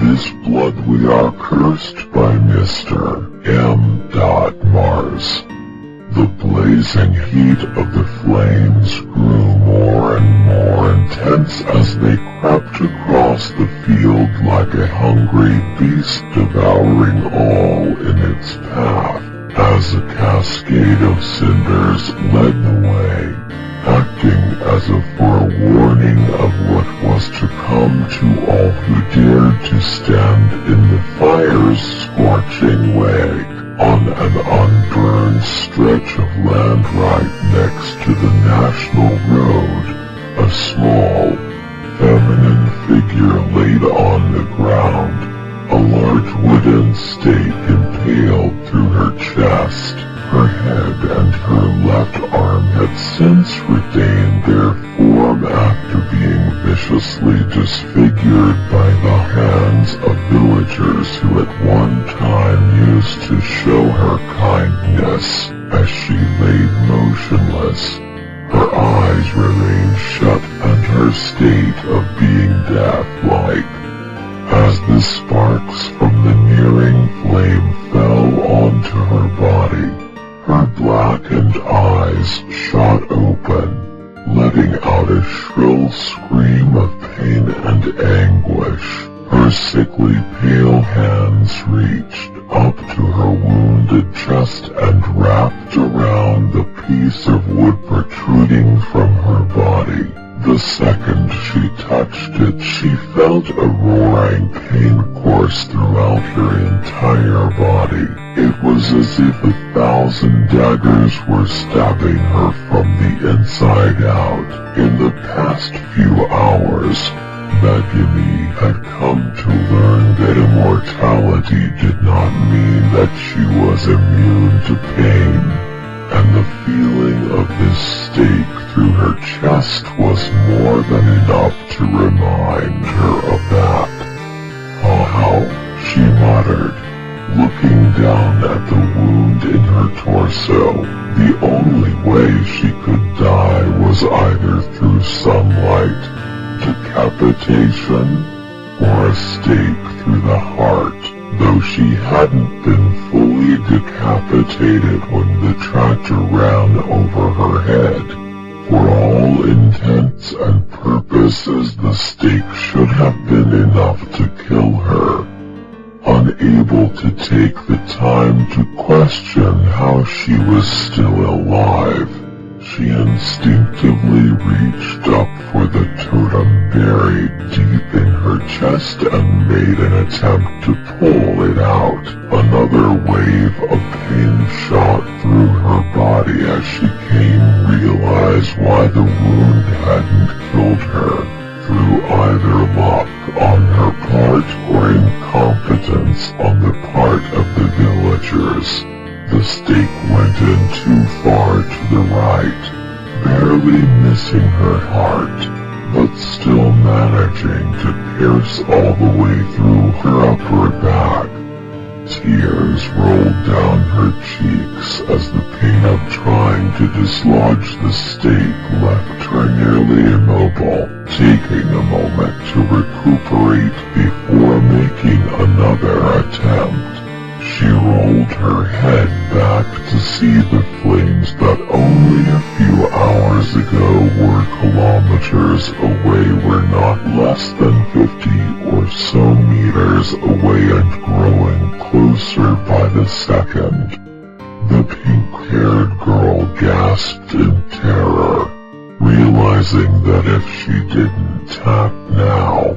this blood we are cursed by Mr. M.Mars. The blazing heat of the flames grew more and more intense as they crept across the field like a hungry beast devouring all in its path, as a cascade of cinders led the way, acting as a forewarning of what was to come to all who dared to stand in the fire's scorching way. On an unburned stretch of land right next to the National Road, a small, feminine figure laid on the ground, a large wooden stake impaled through her chest. Her head and her left arm had since retained their form after being viciously disfigured by the hands of villagers who at one time used to show her kindness. As she lay motionless, her eyes remained shut and her state of being death-like. As the sparks from the nearing flame fell onto her body, her blackened eyes shot open, letting out a shrill scream of pain and anguish. Her sickly pale hands reached up to her wounded chest and wrapped around the piece of wood protruding from her body. The second she touched it, she felt a roaring pain course throughout her entire body. It was as if 1,000 daggers were stabbing her from the inside out. In the past few hours, Megumi had come to learn that immortality did not mean that she was immune to pain, and the feeling of this stake through her chest was more than enough to remind her of that. "How," she muttered, looking down at the wound in her torso. The only way she could die was either through sunlight, decapitation, or a stake through the heart, though she hadn't been fully decapitated when the tractor ran over her head. For all intents and purposes, the stake should have been enough to kill her. Unable to take the time to question how she was still alive, she instinctively reached up for the totem buried deep in her chest and made an attempt to pull it out. Another wave of pain shot through her body as she came to realize why the wound hadn't killed her. Through either luck on her part or incompetence on the part of the villagers, the stake went in too far to the right, barely missing her heart, but still managing to pierce all the way through her upper back. Tears rolled down her cheeks as the pain of trying to dislodge the stake left her nearly immobile, taking a moment to recuperate before making another attempt. She rolled her head back to see the flames that only a few hours ago were kilometers away were not less than 50 or so meters away and growing closer by the second. The pink-haired girl gasped in terror, realizing that if she didn't act now,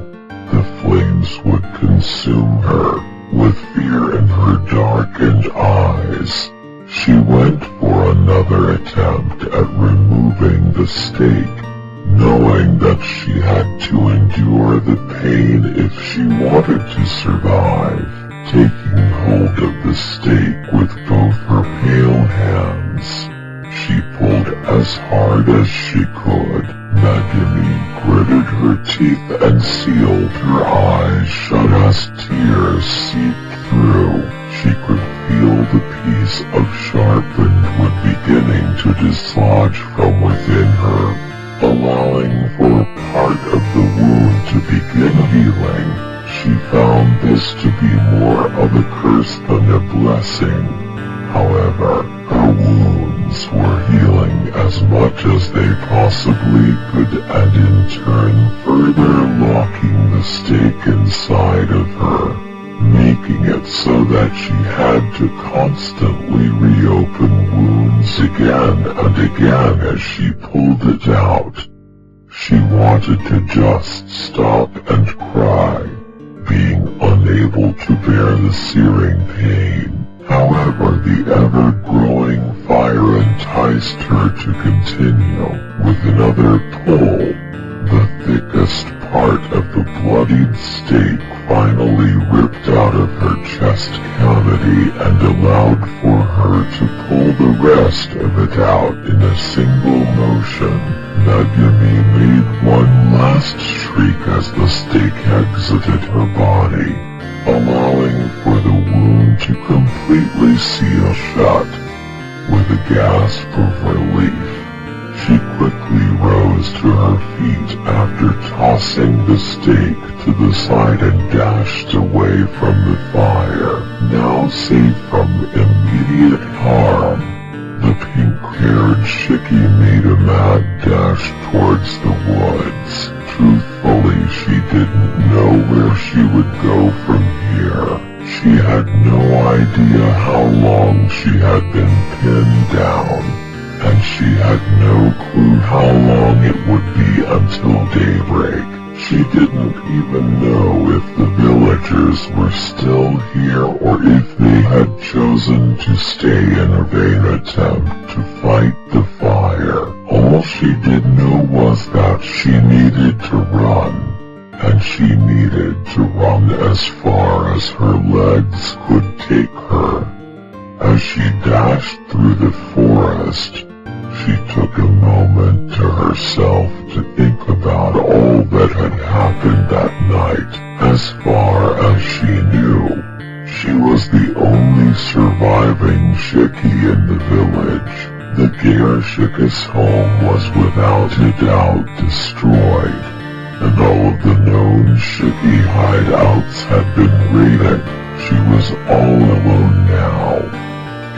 the flames would consume her. With fear in her darkened eyes, she went for another attempt at removing the stake, knowing that she had to endure the pain if she wanted to survive. Taking hold of the stake with both her pale hands, she pulled as hard as she could. Megumi gritted her teeth and sealed her eyes shut as tears seeped through. She could feel the piece of sharpened wood beginning to dislodge from within her, allowing for part of the wound to begin healing. She found this to be more of a curse than a blessing. However, her wounds were healing as much as they possibly could, and in turn further locking the stake inside of her, making it so that she had to constantly reopen wounds again and again as she pulled it out. She wanted to just stop and cry, being unable to bear the searing pain. However, the ever-growing fire enticed her to continue. With another pull, the thickest part of the bloodied stake finally ripped out of her chest cavity and allowed for her to pull the rest of it out in a single motion. Megumi made one last shriek as the stake exited her body, allowing for the wound to completely seal shut. With a gasp of relief, she quickly rose to her feet after tossing the stake to the side and dashed away from the fire, now safe from immediate harm. The pink-haired Shiki made a mad dash towards the woods. Truthfully, she didn't know where she would go from here. She had no idea how long she had been pinned down, and she had no clue how long it would be until daybreak. She didn't even know if the villagers were still here or if they had chosen to stay in a vain attempt to fight the fire. All she did know was that she needed to run, and she needed to run as far as her legs could take her. As she dashed through the forest, she took a moment to herself to think about all that had happened that night. As far as she knew, she was the only surviving Shiki in the village. The Gearshika's home was without a doubt destroyed, and all of the known Shiki hideouts had been raided. She was all alone now.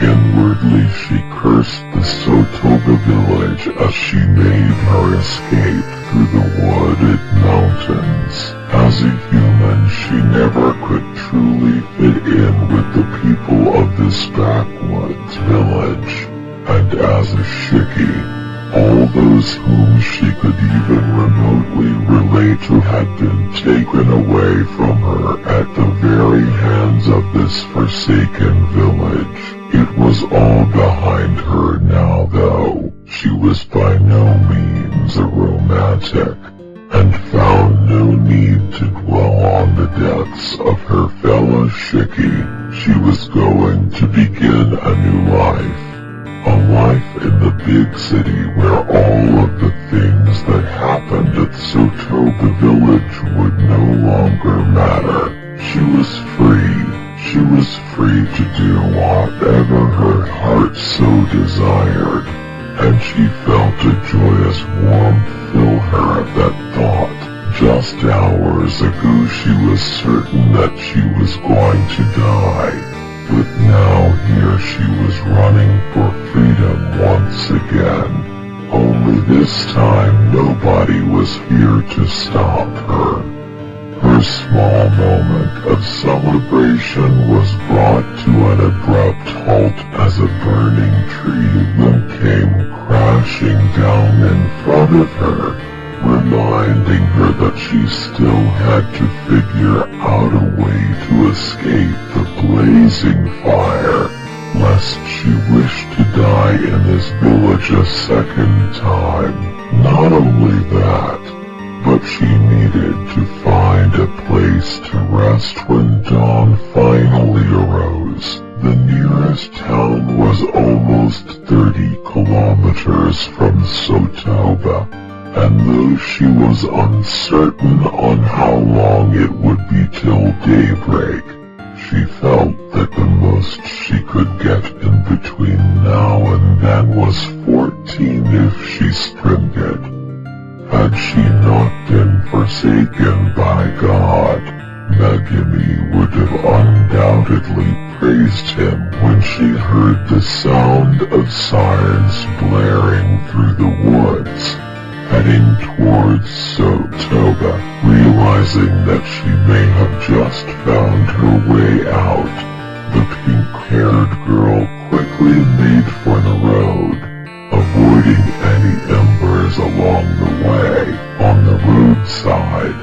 Inwardly she cursed the Sotoba village as she made her escape through the wooded mountains. As a human, she never could truly fit in with the people of this backwoods village. And as a Shiki, all those whom she could even remotely relate to had been taken away from her at the very hands of this forsaken village. It was all behind her now, though. She was by no means a romantic, and found no need to dwell on the deaths of her fellow Shiki. She was going to begin a new life. A life in the big city where all of the things that happened at Sotoba village would no longer matter. She was free. She was free to do whatever her heart so desired, and she felt a joyous warmth fill her at that thought. Just hours ago she was certain that she was going to die, but now here she was running for freedom once again. Only this time nobody was here to stop her. Her small moment of celebration was brought to an abrupt halt as a burning tree limb came crashing down in front of her, reminding her that she still had to figure out a way to escape the blazing fire, lest she wished to die in this village a second time. Not only that, but she needed to find a place to rest when dawn finally arose. The nearest town was almost 30 kilometers from Sotoba, and though she was uncertain on how long it would be till daybreak, she felt that the most she could get in between now and then was 14 if she sprinted. Had she not been forsaken by God, Megumi would have undoubtedly praised him when she heard the sound of sirens blaring through the woods, heading towards Sotoba. Realizing that she may have just found her way out, the pink-haired girl quickly made for the road, avoiding any embers along the way. On the roadside,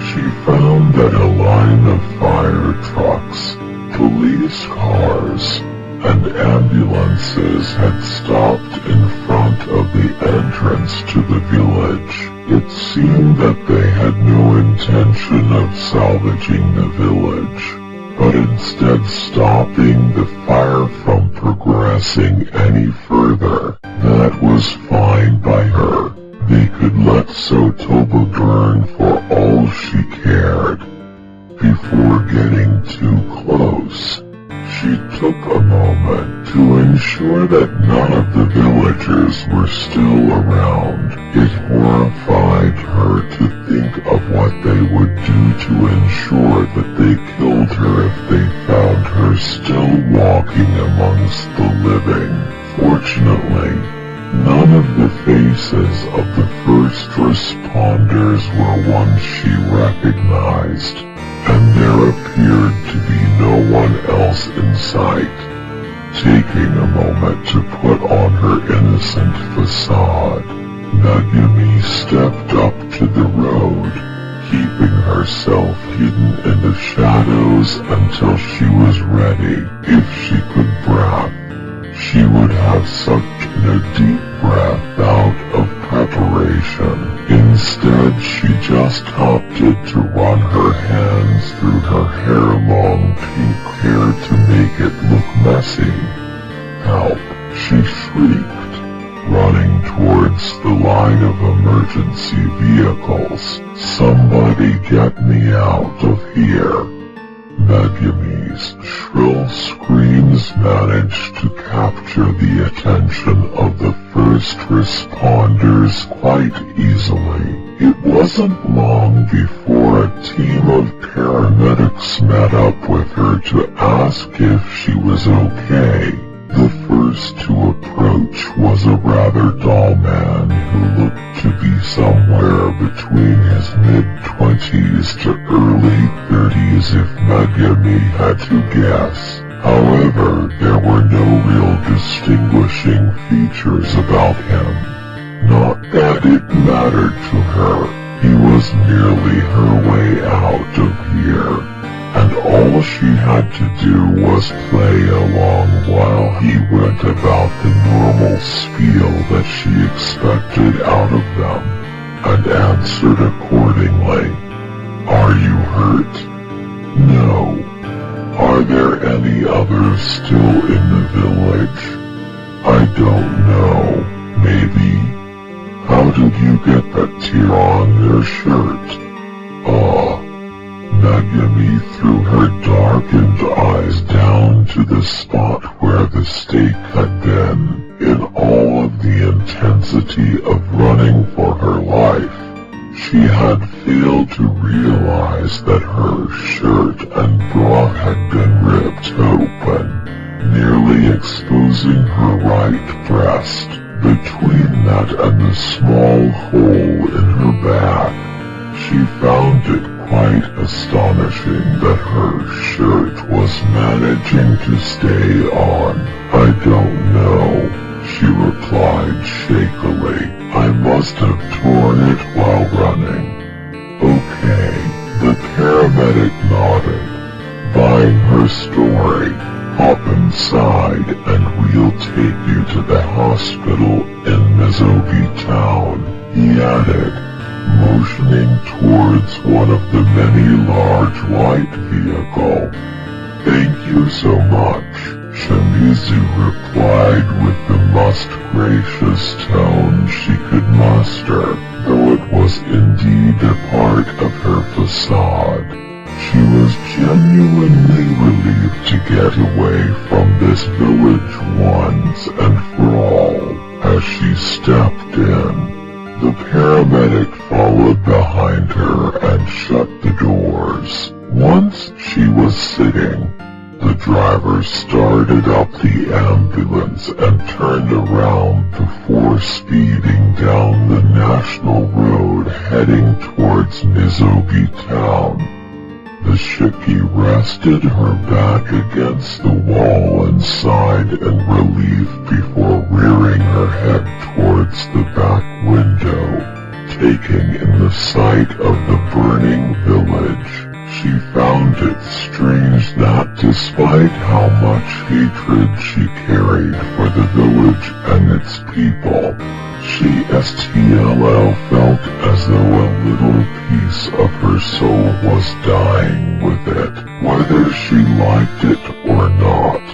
she found that a line of fire trucks, police cars, and ambulances had stopped in front of the entrance to the village. It seemed that they had no intention of salvaging the village, but instead stopping the fire from progressing any further. That was fine by her. They could let Sotoba burn for all she cared. Before getting too close, she took a moment to ensure that none of the villagers were still around. It horrified her to think of what they would do to ensure that they killed her if they found her still walking amongst the living. Fortunately, none of the faces of the first responders were ones she recognized, and there appeared to be no one else in sight. Taking a moment to put on her innocent facade, Megumi stepped up to the road, keeping herself hidden in the shadows until she was ready. If she could breath, she would have sucked in a deep breath out of preparation. Instead, she just opted to run her hands through her hair-long pink hair to make it look messy. "Help!" she shrieked, running towards the line of emergency vehicles. "Somebody get me out of here!" Megumi's shrill screams managed to capture the attention of the first responders quite easily. It wasn't long before a team of paramedics met up with her to ask if she was okay. The first to approach was a rather tall man who looked to be somewhere between his mid-20s to early 30s if Megumi had to guess. However, there were no real distinguishing features about him. Not that it mattered to her. He was merely her way out of here, and all she had to do was play along while he went about the normal spiel that she expected out of them, and answered accordingly. "Are you hurt?" "No." "Are there any others still in the village?" "I don't know. Maybe." "How did you get that tear on your shirt?" Megumi threw her darkened eyes down to the spot where the stake had been. In all of the intensity of running for her life, she had failed to realize that her shirt and bra had been ripped open, nearly exposing her right breast. Between that and the small hole in her back, she found it quite astonishing that her shirt was managing to stay on. "I don't know," she replied shakily. "I must have torn it while running." "Okay," the paramedic nodded, buying her story. "Hop inside and we'll take you to the hospital in Mizogi Town," he added, motioning towards one of the many large white vehicles. "Thank you so much," Shimizu replied with the most gracious tone she could muster, though it was indeed a part of her facade. She was genuinely relieved to get away from this village once and for all. As she stepped in, the paramedic followed followed behind her and shut the doors. Once she was sitting, the driver started up the ambulance and turned around before speeding down the national road heading towards Mizogi town. The Shiki rested her back against the wall and sighed in relief before rearing her head towards the back window, taking in the sight of the burning village. She found it strange that despite how much hatred she carried for the village and its people, she still felt as though a little piece of her soul was dying with it, whether she liked it or not.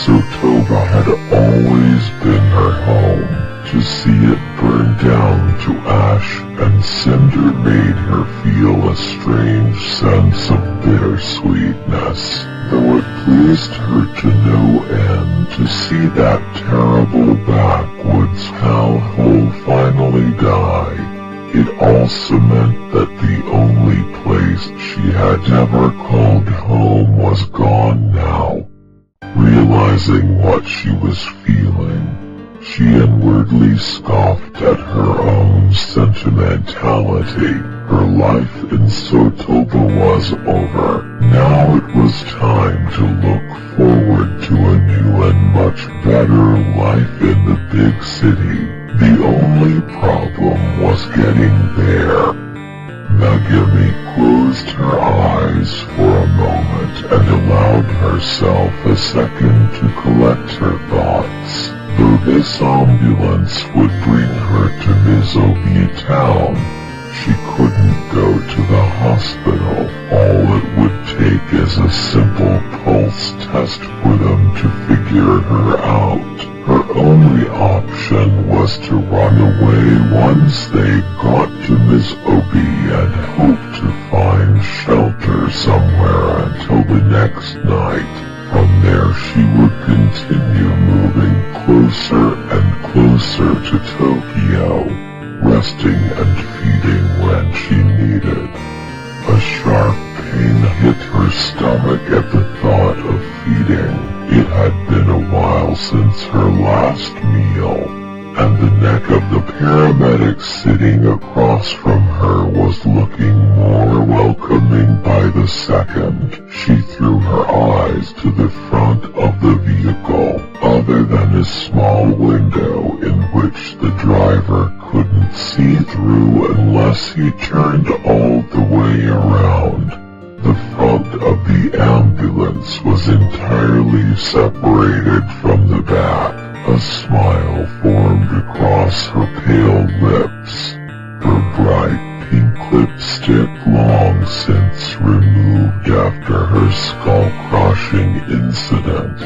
Sotoba had always been her home. To see it burn down to ash and cinder made her feel a strange sense of bittersweetness, though it pleased her to no end to see that terrible backwoods hellhole finally die. It also meant that the only place she had ever called home was gone now. Realizing what she was feeling, she inwardly scoffed at her own sentimentality. Her life in Sotoba was over. Now it was time to look forward to a new and much better life in the big city. The only problem was getting there. Megami closed her eyes for a moment and allowed herself a second to collect her thoughts. Though this ambulance would bring her to Mizogi town, she couldn't go to the hospital. All it would take is a simple pulse test for them to figure her out. Her only option was to run away once they got to Mizogi and hope to find shelter somewhere until the next night. From there she would continue moving closer and closer to Tokyo, resting and feeding when she needed. A sharp pain hit her stomach at the thought of feeding. It had been a while since her last meal, and the neck of the paramedic sitting across from her was looking more welcoming by the second. She threw her eyes to the front of the vehicle, other than a small window in which the driver couldn't see through unless he turned all the way around. The front of the ambulance was entirely separated from the back. A smile formed across her pale lips. Her bright pink lipstick, long since removed after her skull-crushing incident.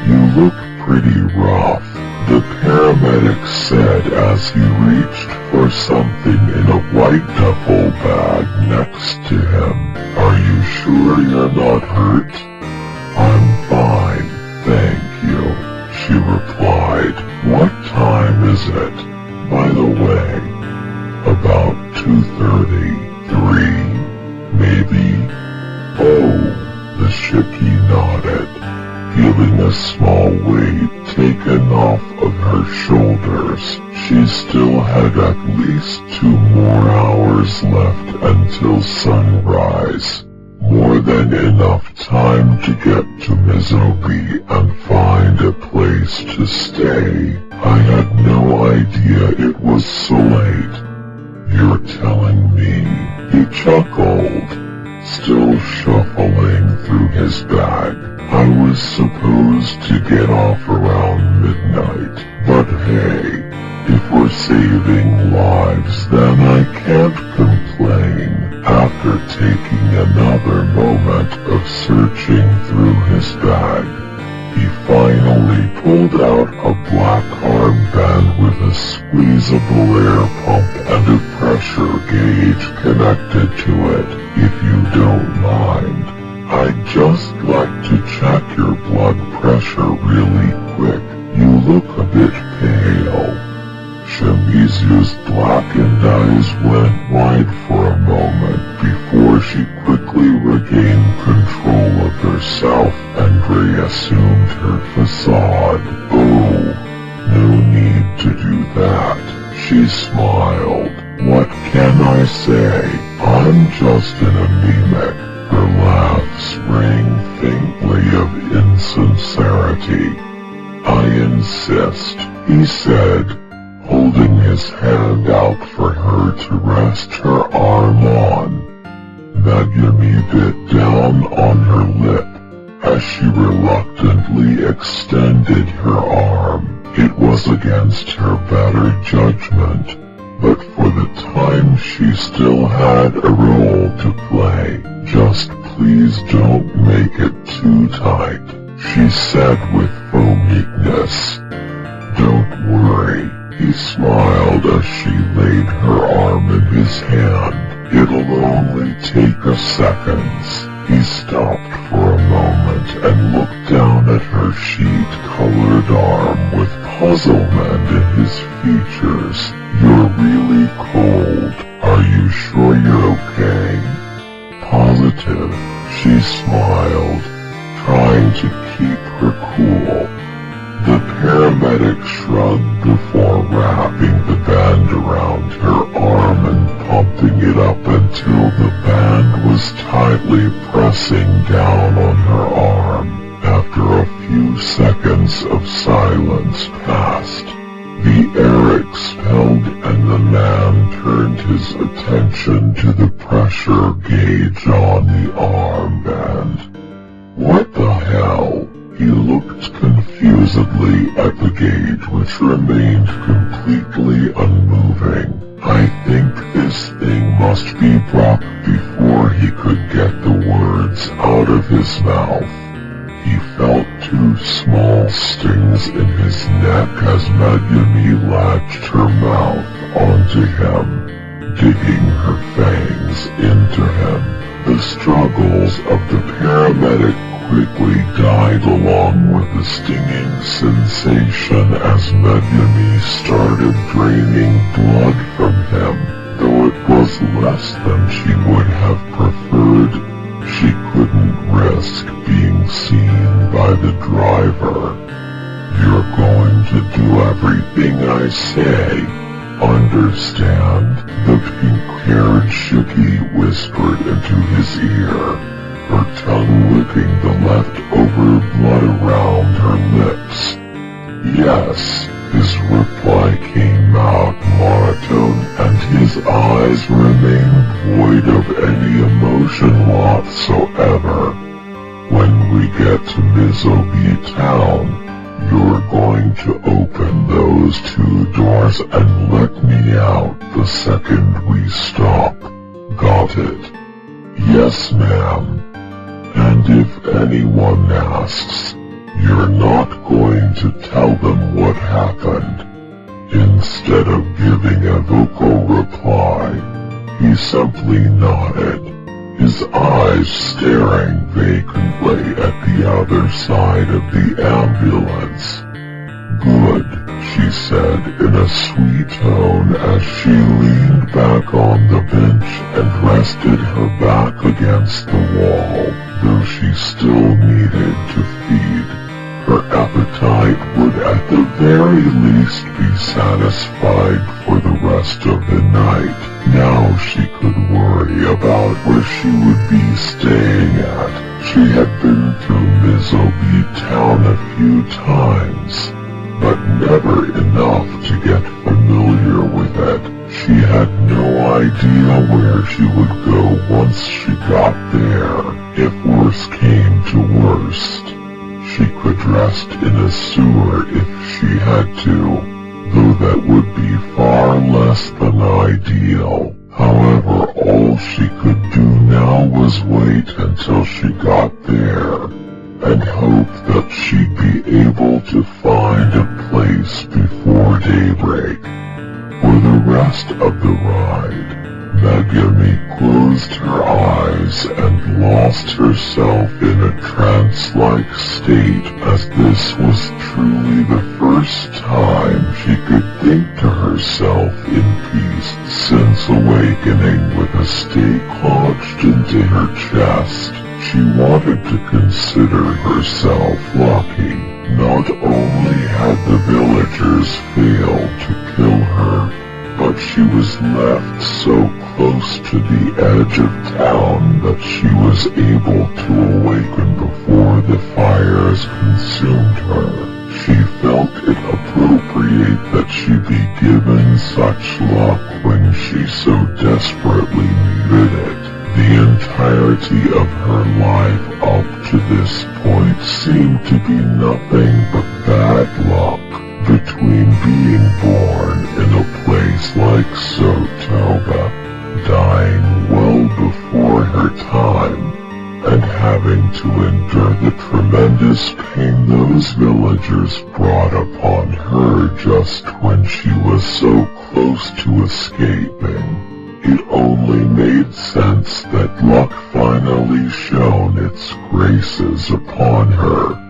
"You look pretty rough," the paramedic said as he reached for something in a white duffel bag next to him. "Are you sure you're not hurt?" "I'm fine, thank you," she replied. "What time is it, by the way?" "About 2:33, maybe." "Oh," the Shiki nodded, feeling a small weight taken off of her shoulders. She still had at least 2 more hours left until sunrise. More than enough time to get to Mizogi and find a place to stay. "I had no idea it was so late." "You're telling me?" He chuckled, still shuffling through his bag. "I was supposed to get off around midnight, but hey, if we're saving lives then I can't complain." After taking another moment of searching through his bag, he finally pulled out a black armband with a squeezable air pump and a pressure gauge connected to it. "If you don't mind, I'd just like to check your blood pressure really quick. You look a bit pale." Shimizu's blackened eyes went wide assumed her facade. "Oh, no need to do that," she smiled. "What can I say? I'm just an anemic." Her laughs rang faintly of insincerity. "I insist," he said, holding his hand out for her to rest her arm on. Megumi bit down on her lip as she reluctantly extended her arm. It was against her better judgment, but for the time she still had a role to play. "Just please don't make it too tight," she said with faux meekness. "Don't worry," he smiled as she laid her arm in his hand. "It'll only take a second." He stopped for a moment and looked down at her sheet-colored arm with puzzlement in his features. "You're really cold. Are you sure you're okay?" "Positive," she smiled, trying to keep her cool. The paramedic shrugged before wrapping the band around her arm and pumping it up until the band was tightly pressing down on her arm. After a few seconds of silence passed, the air expelled and the man turned his attention to the pressure gauge on the armband. "What the hell?" He looked confusedly at the gauge, which remained completely unmoving. "I think this thing must be broke," before he could get the words out of his mouth. He felt two small stings in his neck as Megumi latched her mouth onto him, digging her fangs into him. The struggles of the paramedic quickly died along with the stinging sensation as Megumi started draining blood from him. Though it was less than she would have preferred, she couldn't risk being seen by the driver. "You're going to do everything I say, understand?" the pink-haired Shiki whispered into his ear, her tongue licking the leftover blood around her lips. "Yes," his reply came out monotone, and his eyes remained void of any emotion whatsoever. "When we get to Mizobi Town, you're going to open those 2 doors and let me out the second we stop. Got it?" "Yes, ma'am. And if anyone asks, you're not going to tell them what happened." Instead of giving a vocal reply, he simply nodded, his eyes staring vacantly at the other side of the ambulance. "Good," she said in a sweet tone as she leaned back on the bench and rested her back against the wall. Though she still needed to feed, her appetite would at the very least be satisfied for the rest of the night. Now she could worry about where she would be staying at. She had been through Mizobi Town a few times, but never enough to get familiar with it. She had no idea where she would go once she got there. If worse came to worst, she could rest in a sewer if she had to, though that would be far less than ideal. However, all she could do now was wait until she got there, and hope that she'd be able to find a place before daybreak. For the rest of the ride, Megumi closed her eyes and lost herself in a trance-like state, as this was truly the first time she could think to herself in peace since awakening with a stake lodged into her chest. She wanted to consider considered herself lucky. Not only had the villagers failed to kill her, but she was left so close to the edge of town that she was able to awaken before the fires consumed her. She felt it appropriate that she be given such luck when she so desperately needed it. The entirety of her life up to this point seemed to be nothing but bad luck. Between being born in a place like Sotoba, dying well before her time, and having to endure the tremendous pain those villagers brought upon her just when she was so close to escaping, it only made sense that luck finally shone its graces upon her.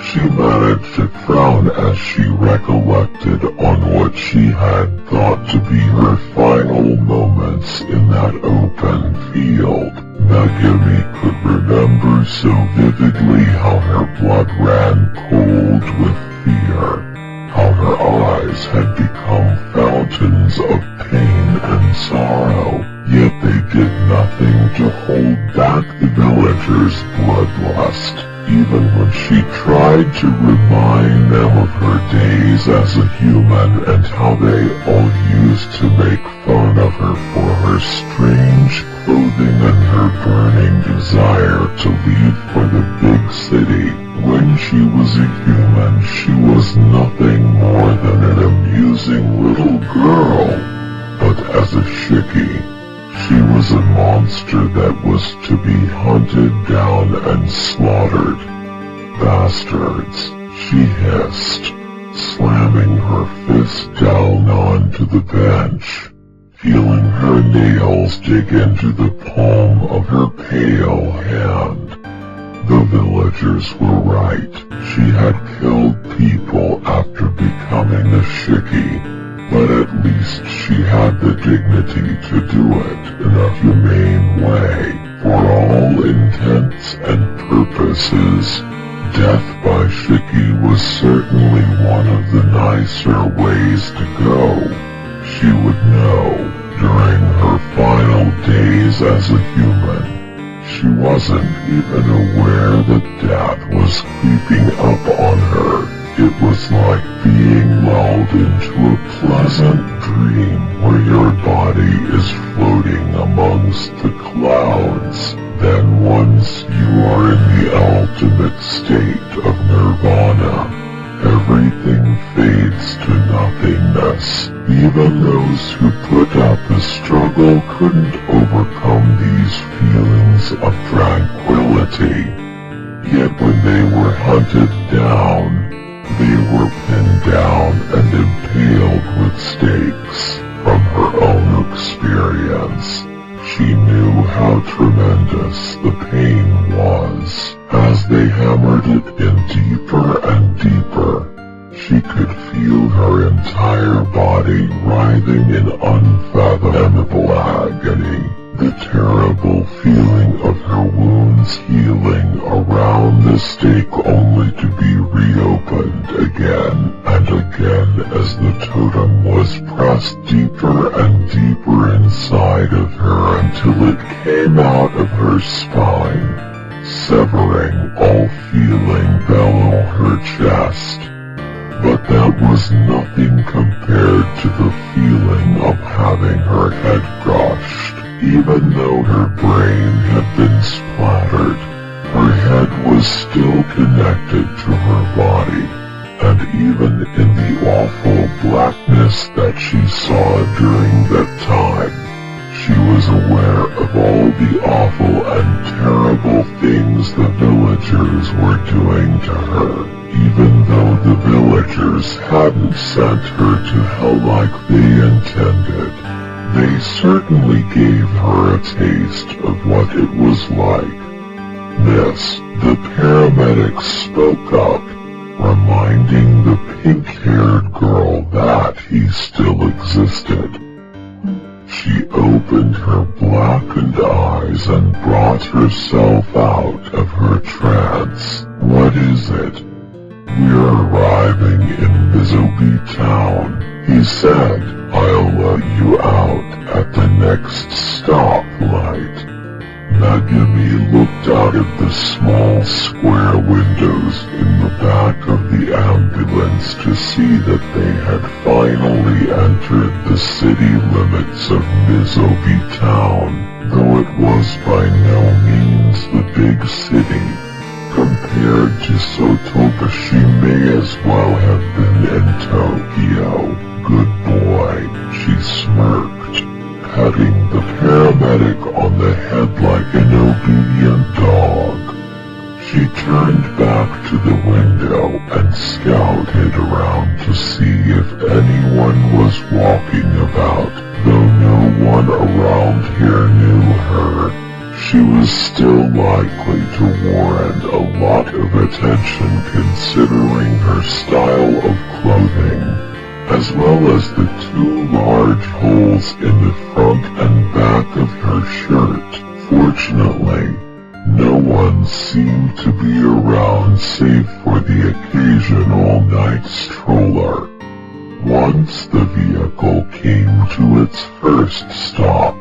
She managed to frown as she recollected on what she had thought to be her final moments in that open field. Megumi could remember so vividly how her blood ran cold with fear, how her eyes had become fountains of pain and sorrow, yet they did nothing to hold back the villagers' bloodlust. Even when she tried to remind them of her days as a human and how they all used to make fun of her for her strange clothing and her burning desire to leave for the big city. When she was a human, she was nothing more than an amusing little girl. But as a Shiki, she was a monster that was to be hunted down and slaughtered. Bastards, she hissed, slamming her fist down onto the bench, feeling her nails dig into the palm of her pale hand. The villagers were right. She had killed people after becoming a Shiki. But at least she had the dignity to do it in a humane way. For all intents and purposes, death by Shiki was certainly one of the nicer ways to go. She would know during her final days as a human. She wasn't even aware that death was creeping up on her. It was like being lulled into a pleasant dream where your body is floating amongst the clouds. Then once you are in the ultimate state of nirvana, everything fades to nothingness. Even those who put up a struggle couldn't overcome these feelings of tranquility. Yet when they were hunted down, they were pinned down and impaled with stakes. From her own experience, she knew how tremendous the pain was. As they hammered it in deeper and deeper, she could feel her entire body writhing in unfathomable agony. The terrible feeling of her wounds healing around the stake only to be reopened again and again as the totem was pressed deeper and deeper inside of her until it came out of her spine, severing all feeling below her chest. But that was nothing compared to the feeling of having her head crushed. Even though her brain had been splattered, her head was still connected to her body, and even in the awful blackness that she saw during that time, she was aware of all the awful and terrible things the villagers were doing to her. Even though the villagers hadn't sent her to hell like they intended, they certainly gave her a taste of what it was like. Miss, the paramedic spoke up, reminding the pink-haired girl that he still existed. She opened her blackened eyes and brought herself out of her trance. "What is it?" "We're arriving in Mizobi Town," he said. "I'll let you out at the next stoplight." Megumi looked out of the small square windows in the back of the ambulance to see that they had finally entered the city limits of Mizobi Town, though it was by no means the big city. Compared to Sotoba, she may as well have been in Tokyo. "Good boy," she smirked, patting the paramedic on the head like an obedient dog. She turned back to the window and scouted around to see if anyone was walking about, though no one around here knew her. She was still likely to warrant a lot of attention considering her style of clothing, as well as the 2 large holes in the front and back of her shirt. Fortunately, no one seemed to be around save for the occasional night stroller. Once the vehicle came to its first stop,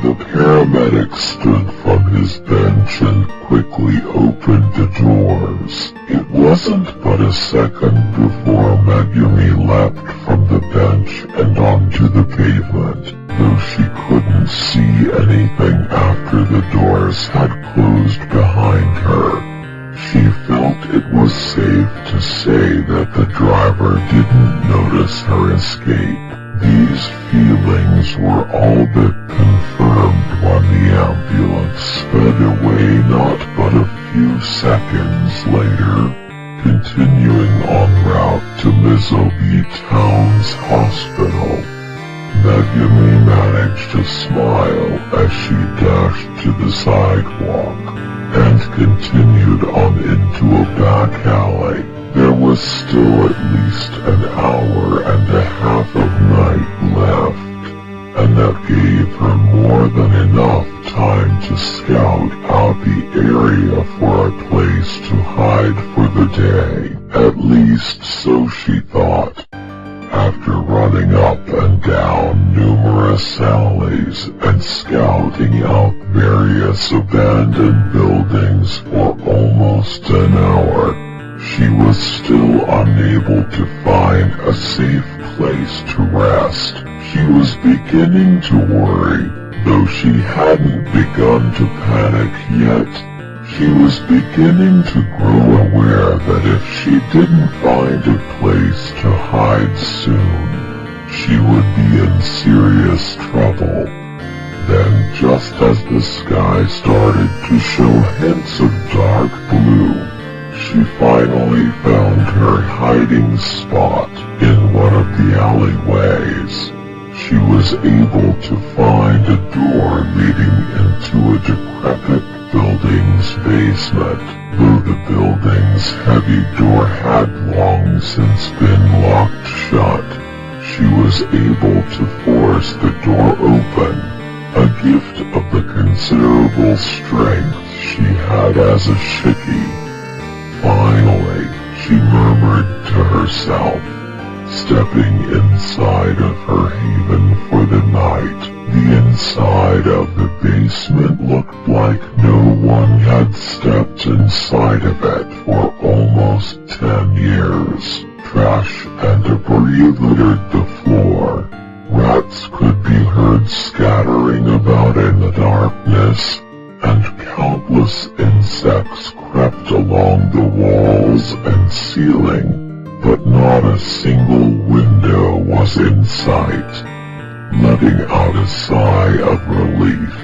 the paramedic stood from his bench and quickly opened the doors. It wasn't but a second before Megumi leapt from the bench and onto the pavement, though she couldn't see anything after the doors had closed behind her. She felt it was safe to say that the driver didn't notice her escape. These feelings were all but confirmed when the ambulance sped away not but a few seconds later, continuing en route to Mizobi Town's hospital. Megumi managed to smile as she dashed to the sidewalk and continued on into a back alley. There was still at least an hour and a half of night left, and that gave her more than enough time to scout out the area for a place to hide for the day. At least so she thought. After running up and down numerous alleys and scouting out various abandoned buildings for almost an hour, she was still unable to find a safe place to rest. She was beginning to worry, though she hadn't begun to panic yet. She was beginning to grow aware that if she didn't find a place to hide soon, she would be in serious trouble. Then, just as the sky started to show hints of dark blue, she finally found her hiding spot in one of the alleyways. She was able to find a door leading into a decrepit building's basement, though the building's heavy door had long since been locked shut. She was able to force the door open, a gift of the considerable strength she had as a shiki. Finally, she murmured to herself, stepping inside of her haven for the night. The inside of the basement looked like no one had stepped inside of it for almost 10 years. Trash and debris littered the floor. Rats could be heard scattering about in the darkness, and countless insects crept along the walls and ceiling, but not a single window was in sight. Letting out a sigh of relief,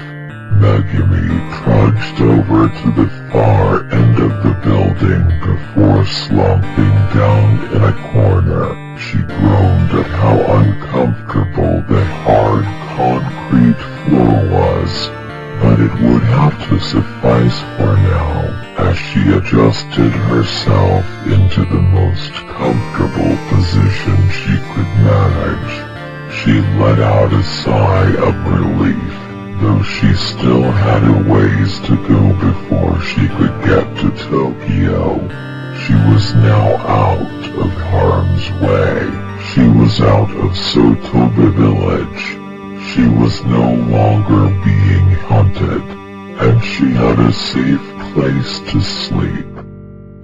Megumi trudged over to the far end of the building before slumping down in a corner. She groaned at how uncomfortable the hard concrete floor was, but it would have to suffice for now, as she adjusted herself into the most comfortable position she could manage. She let out a sigh of relief, though she still had a ways to go before she could get to Tokyo. She was now out of harm's way. She was out of Sotoba village. She was no longer being hunted, and she had a safe place to sleep.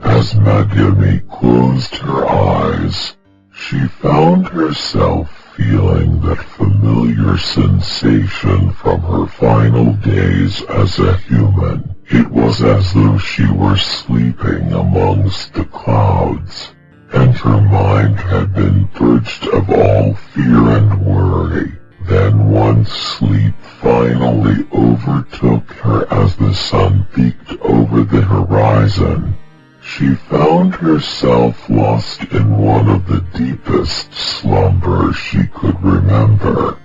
As Megami closed her eyes, she found herself feeling that familiar sensation from her final days as a human. It was as though she were sleeping amongst the clouds, and her mind had been purged of all fear and worry. Then once sleep finally overtook her as the sun peeked over the horizon, she found herself lost in one of the deepest slumbers she could remember.